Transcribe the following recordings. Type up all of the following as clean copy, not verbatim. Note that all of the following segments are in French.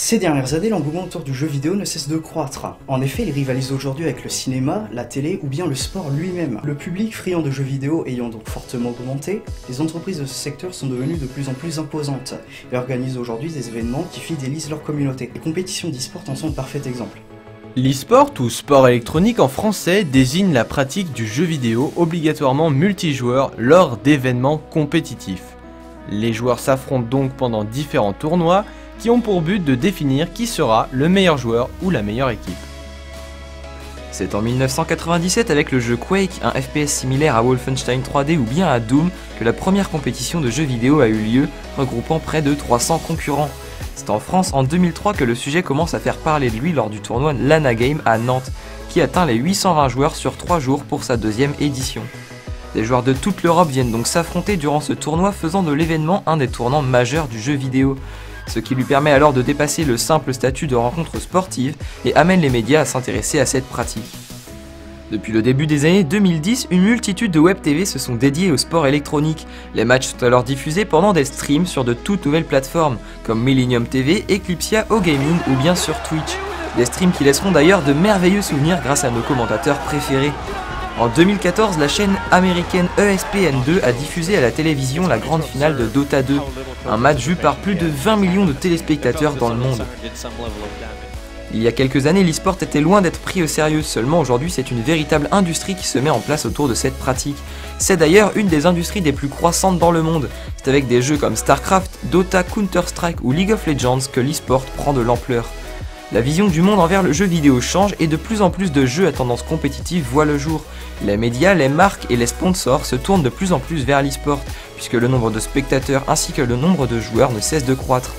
Ces dernières années, l'engouement autour du jeu vidéo ne cesse de croître. En effet, il rivalise aujourd'hui avec le cinéma, la télé ou bien le sport lui-même. Le public friand de jeux vidéo ayant donc fortement augmenté, les entreprises de ce secteur sont devenues de plus en plus imposantes et organisent aujourd'hui des événements qui fidélisent leur communauté. Les compétitions d'e-sport en sont un parfait exemple. L'e-sport ou sport électronique en français désigne la pratique du jeu vidéo obligatoirement multijoueur lors d'événements compétitifs. Les joueurs s'affrontent donc pendant différents tournois qui ont pour but de définir qui sera le meilleur joueur ou la meilleure équipe. C'est en 1997 avec le jeu Quake, un FPS similaire à Wolfenstein 3D ou bien à Doom, que la première compétition de jeux vidéo a eu lieu, regroupant près de 300 concurrents. C'est en France en 2003 que le sujet commence à faire parler de lui lors du tournoi Lana Game à Nantes, qui atteint les 820 joueurs sur 3 jours pour sa deuxième édition. Des joueurs de toute l'Europe viennent donc s'affronter durant ce tournoi, faisant de l'événement un des tournants majeurs du jeu vidéo, ce qui lui permet alors de dépasser le simple statut de rencontre sportive et amène les médias à s'intéresser à cette pratique. Depuis le début des années 2010, une multitude de web TV se sont dédiés au sport électronique. Les matchs sont alors diffusés pendant des streams sur de toutes nouvelles plateformes, comme Millennium TV, Eclipsia, OGaming ou bien sur Twitch. Des streams qui laisseront d'ailleurs de merveilleux souvenirs grâce à nos commentateurs préférés. En 2014, la chaîne américaine ESPN2 a diffusé à la télévision la grande finale de Dota 2, un match vu par plus de 20 millions de téléspectateurs dans le monde. Il y a quelques années, l'e-sport était loin d'être pris au sérieux, seulement aujourd'hui c'est une véritable industrie qui se met en place autour de cette pratique. C'est d'ailleurs une des industries les plus croissantes dans le monde. C'est avec des jeux comme StarCraft, Dota, Counter-Strike ou League of Legends que l'e-sport prend de l'ampleur. La vision du monde envers le jeu vidéo change et de plus en plus de jeux à tendance compétitive voient le jour. Les médias, les marques et les sponsors se tournent de plus en plus vers l'e-sport, puisque le nombre de spectateurs ainsi que le nombre de joueurs ne cesse de croître.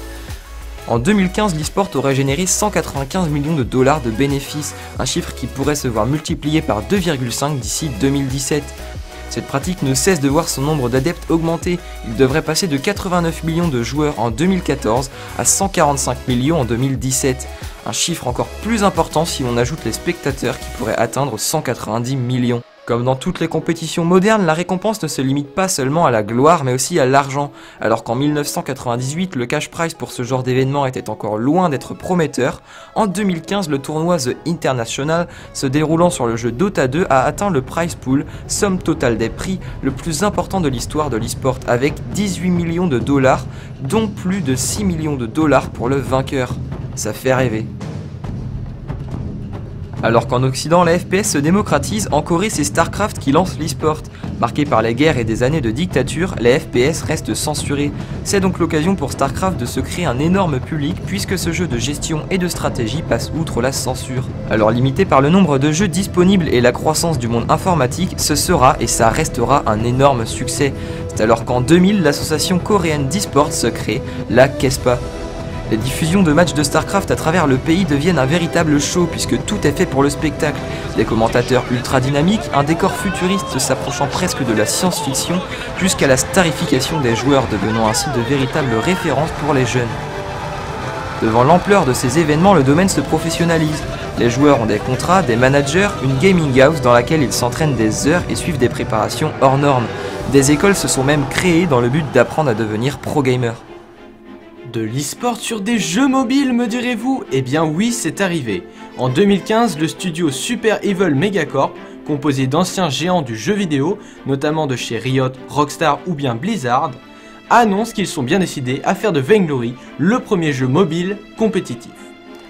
En 2015, l'e-sport aurait généré 195 millions de dollars de bénéfices, un chiffre qui pourrait se voir multiplié par 2,5 d'ici 2017. Cette pratique ne cesse de voir son nombre d'adeptes augmenter, il devrait passer de 89 millions de joueurs en 2014 à 145 millions en 2017, un chiffre encore plus important si on ajoute les spectateurs qui pourraient atteindre 190 millions. Comme dans toutes les compétitions modernes, la récompense ne se limite pas seulement à la gloire mais aussi à l'argent. Alors qu'en 1998, le cash prize pour ce genre d'événement était encore loin d'être prometteur, en 2015, le tournoi The International, se déroulant sur le jeu Dota 2, a atteint le prize pool, somme totale des prix, le plus important de l'histoire de l'e-sport, avec 18 millions de dollars, dont plus de 6 millions de dollars pour le vainqueur. Ça fait rêver. Alors qu'en Occident, la FPS se démocratise, en Corée c'est StarCraft qui lance l'e-sport. Marqué par les guerres et des années de dictature, les FPS restent censurés. C'est donc l'occasion pour StarCraft de se créer un énorme public puisque ce jeu de gestion et de stratégie passe outre la censure. Alors limité par le nombre de jeux disponibles et la croissance du monde informatique, ce sera et ça restera un énorme succès. C'est alors qu'en 2000, l'association coréenne d'e-sport se crée, la KESPA. Les diffusions de matchs de StarCraft à travers le pays deviennent un véritable show puisque tout est fait pour le spectacle. Des commentateurs ultra dynamiques, un décor futuriste s'approchant presque de la science-fiction, jusqu'à la starification des joueurs devenant ainsi de véritables références pour les jeunes. Devant l'ampleur de ces événements, le domaine se professionnalise. Les joueurs ont des contrats, des managers, une gaming house dans laquelle ils s'entraînent des heures et suivent des préparations hors normes. Des écoles se sont même créées dans le but d'apprendre à devenir pro-gamer. De l'e-sport sur des jeux mobiles, me direz-vous? Eh bien oui, c'est arrivé. En 2015, le studio Super Evil Megacorp, composé d'anciens géants du jeu vidéo, notamment de chez Riot, Rockstar ou bien Blizzard, annonce qu'ils sont bien décidés à faire de Vainglory le premier jeu mobile compétitif.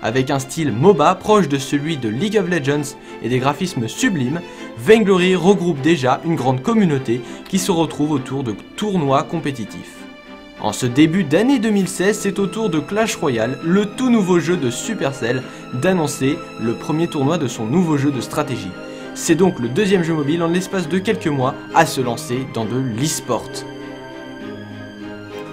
Avec un style MOBA proche de celui de League of Legends et des graphismes sublimes, Vainglory regroupe déjà une grande communauté qui se retrouve autour de tournois compétitifs. En ce début d'année 2016, c'est au tour de Clash Royale, le tout nouveau jeu de Supercell, d'annoncer le premier tournoi de son nouveau jeu de stratégie. C'est donc le deuxième jeu mobile en l'espace de quelques mois à se lancer dans de l'e-sport.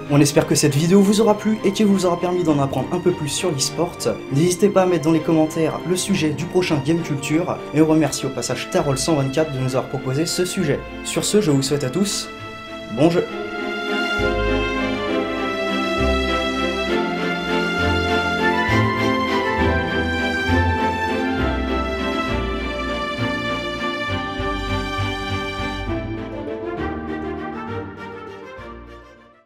On espère que cette vidéo vous aura plu et qu'elle vous aura permis d'en apprendre un peu plus sur l'e-sport. N'hésitez pas à mettre dans les commentaires le sujet du prochain Game Culture et on remercie au passage Tarol124 de nous avoir proposé ce sujet. Sur ce, je vous souhaite à tous bon jeu.